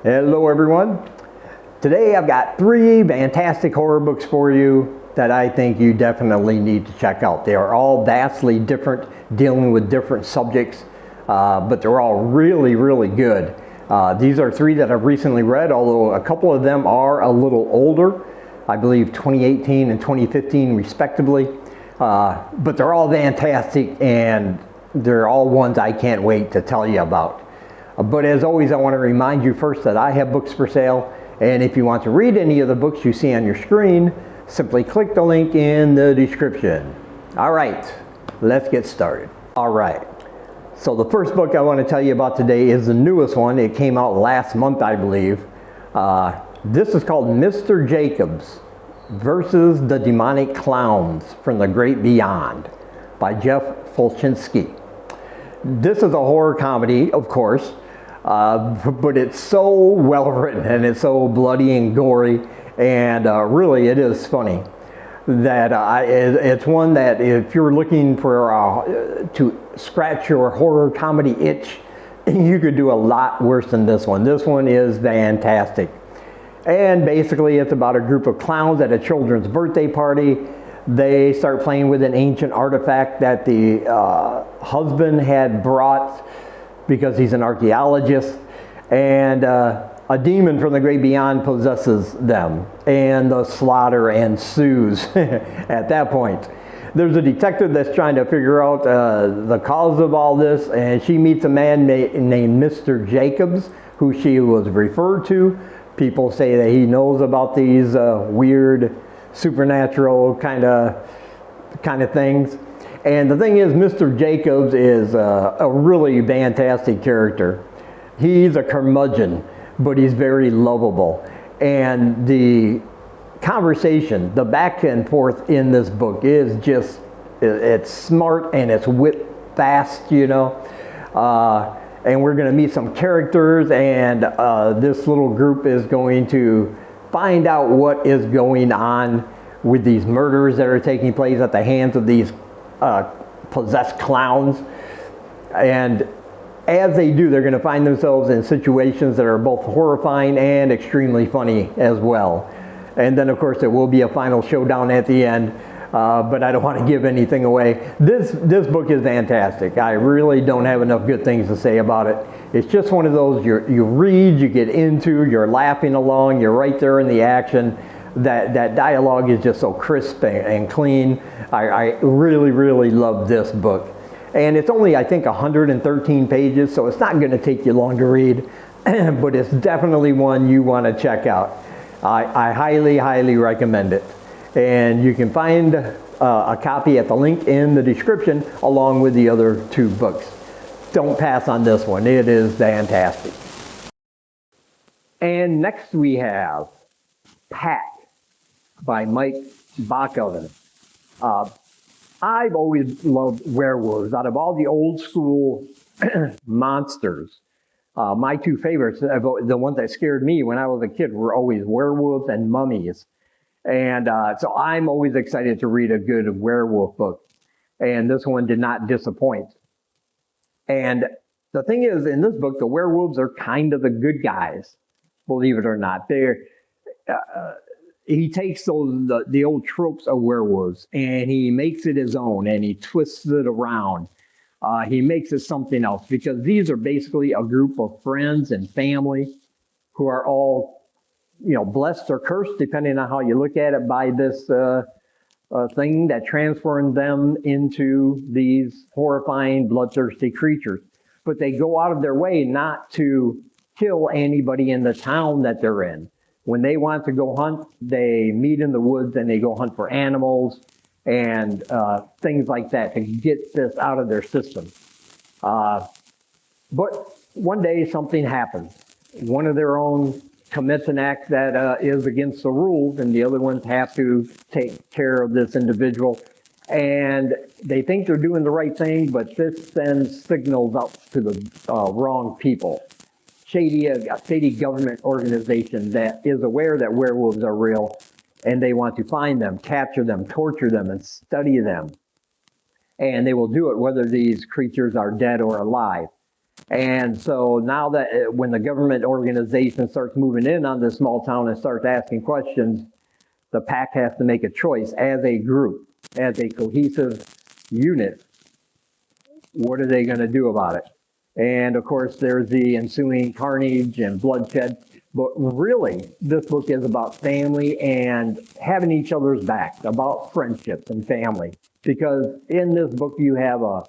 Hello everyone. Today I've got 3 fantastic horror books for you that I think you definitely need to check out. They are all vastly different, dealing with different subjects, but they're all really good. These are 3 that I've recently read, although a couple of them are a little older. I believe 2018 and 2015 respectively. But they're all fantastic and they're all ones I can't wait to tell you about. But as always, I want to remind you first that I have books for sale, and if you want to read any of the books you see on your screen, simply click the link in the description. All right, let's get started. All right, so the first book I want to tell you about today is the newest one. It came out last month, I believe. This is called Mr. Jacobs versus the Demonic Clowns from the Great Beyond by Jeff Fulchinsky. This is a horror comedy, of course, but it's so well written and it's so bloody and gory, and really it is funny. That it's one that if you're looking for to scratch your horror comedy itch, you could do a lot worse than this one. This one is fantastic. And basically it's about a group of clowns at a children's birthday party. They start playing with an ancient artifact that the husband had brought because he's an archaeologist, and a demon from the Great Beyond possesses them, and the slaughter ensues at that point. There's a detective that's trying to figure out the cause of all this, and she meets a man named Mr. Jacobs, who she was referred to. People say that he knows about these weird supernatural kind of things. And the thing is, Mr. Jacobs is a really fantastic character. He's a curmudgeon, but he's very lovable. And the conversation, the back and forth in this book is just, it's smart and it's whip fast, you know. And we're going to meet some characters, and this little group is going to find out what is going on with these murders that are taking place at the hands of these possessed clowns. And as they do, they're going to find themselves in situations that are both horrifying and extremely funny as well. And then of course there will be a final showdown at the end, but I don't want to give anything away. This book is fantastic. I really don't have enough good things to say about it. It's just one of those you read, you get into, you're laughing along, you're right there in the action. That dialogue is just so crisp and clean. I really love this book. And it's only, I think, 113 pages, so it's not going to take you long to read, but it's definitely one you want to check out. I highly recommend it. And you can find a copy at the link in the description along with the other 2 books. Don't pass on this one. It is fantastic. And next we have Pat by Mike Bockoven. I've always loved werewolves. Out of all the old school monsters, my 2 favorites, the ones that scared me when I was a kid, were always werewolves and mummies. And so I'm always excited to read a good werewolf book. And this one did not disappoint. And the thing is, in this book, the werewolves are kind of the good guys, believe it or not. He takes the old tropes of werewolves and he makes it his own, and he twists it around. He makes it something else, because these are basically a group of friends and family who are all, blessed or cursed, depending on how you look at it, by this thing that transformed them into these horrifying, bloodthirsty creatures. But they go out of their way not to kill anybody in the town that they're in. When they want to go hunt, they meet in the woods and they go hunt for animals and things like that to get this out of their system. But one day something happens. One of their own commits an act that is against the rules, and the other ones have to take care of this individual. And they think they're doing the right thing, but this sends signals out to the wrong people. A shady government organization that is aware that werewolves are real, and they want to find them, capture them, torture them, and study them. And they will do it whether these creatures are dead or alive. And so now that when the government organization starts moving in on this small town and starts asking questions, the pack has to make a choice as a group, as a cohesive unit. What are they going to do about it? And of course, there's the ensuing carnage and bloodshed. But really, this book is about family and having each other's back, about friendships and family. Because in this book, you have a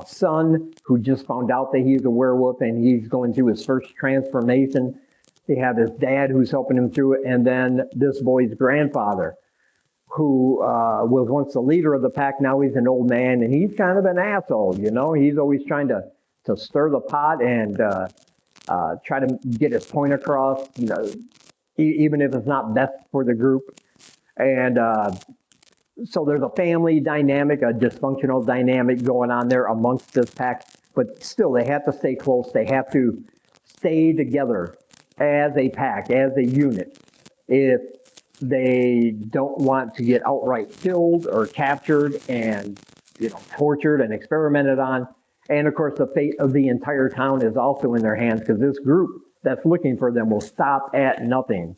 son who just found out that he's a werewolf and he's going through his first transformation. You have his dad who's helping him through it, and then this boy's grandfather, who was once the leader of the pack. Now he's an old man, and he's kind of an asshole, you know. He's always trying to stir the pot and try to get his point across, you know, even if it's not best for the group. And so there's a family dynamic, a dysfunctional dynamic going on there amongst this pack, but still they have to stay close. They have to stay together as a pack, as a unit. If they don't want to get outright killed or captured and, you know, tortured and experimented on. And of course, the fate of the entire town is also in their hands, because this group that's looking for them will stop at nothing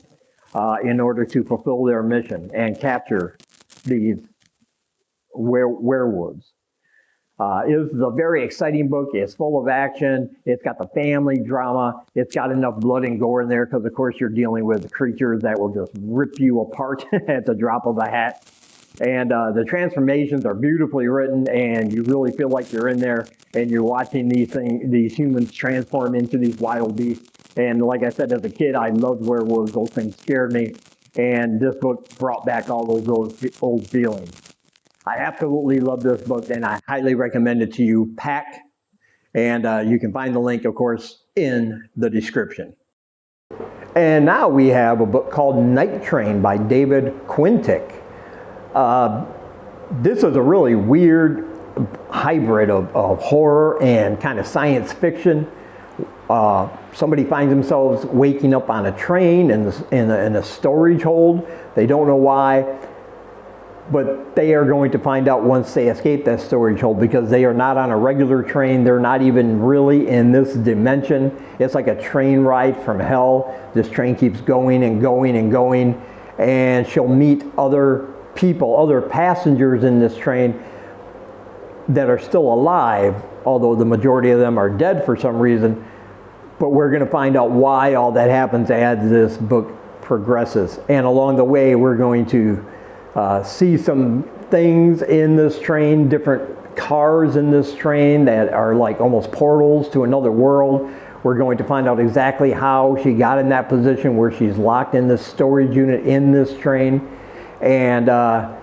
in order to fulfill their mission and capture these werewolves. It is a very exciting book. It's full of action. It's got the family drama. It's got enough blood and gore in there because, of course, you're dealing with creatures that will just rip you apart at the drop of a hat. And the transformations are beautifully written, and you really feel like you're in there and you're watching these humans transform into these wild beasts. And like I said, as a kid, I loved werewolves. Those things scared me. And this book brought back all those old feelings. I absolutely love this book, and I highly recommend it to you. Pack, and you can find the link, of course, in the description. And now we have a book called Night Train by David Quintick. This is a really weird hybrid of horror and kind of science fiction. Somebody finds themselves waking up on a train in a storage hold. They don't know why. But they are going to find out once they escape that storage hold, because they are not on a regular train. They're not even really in this dimension. It's like a train ride from hell. This train keeps going and going and going. And she'll meet other people, other passengers in this train that are still alive, although the majority of them are dead for some reason. But we're going to find out why all that happens as this book progresses. And along the way, we're going to see some things in this train, different cars in this train that are like almost portals to another world. We're going to find out exactly how she got in that position where she's locked in this storage unit in this train. And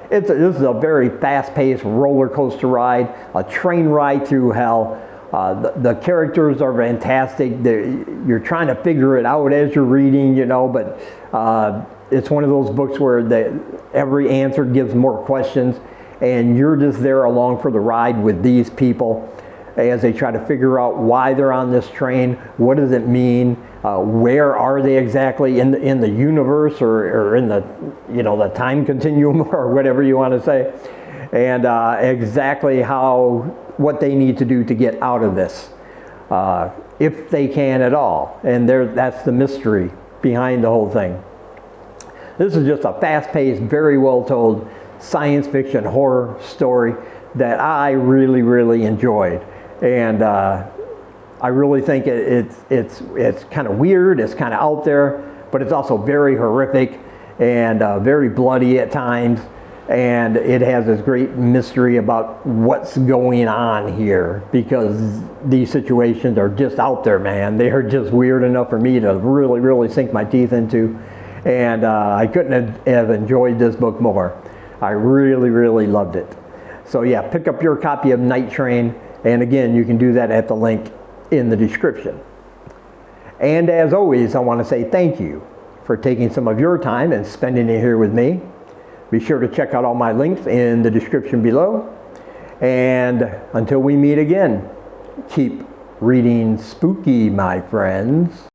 this is a very fast-paced roller coaster ride, a train ride through hell. The characters are fantastic. You're trying to figure it out as you're reading, you know, but it's one of those books where every answer gives more questions, and you're just there along for the ride with these people as they try to figure out why they're on this train, what does it mean, where are they exactly in the universe or in the, you know, the time continuum or whatever you want to say, and exactly what they need to do to get out of this, if they can at all. And that's the mystery behind the whole thing. This is just a fast-paced, very well-told science fiction horror story that I really, really enjoyed. And I really think it's kind of weird, it's kind of out there, but it's also very horrific and very bloody at times. And it has this great mystery about what's going on here, because these situations are just out there, man. They are just weird enough for me to really, really sink my teeth into. And I couldn't have enjoyed this book more. I really, really loved it. So yeah, pick up your copy of Night Train. And again, you can do that at the link in the description. And as always, I want to say thank you for taking some of your time and spending it here with me. Be sure to check out all my links in the description below. And until we meet again, keep reading spooky, my friends.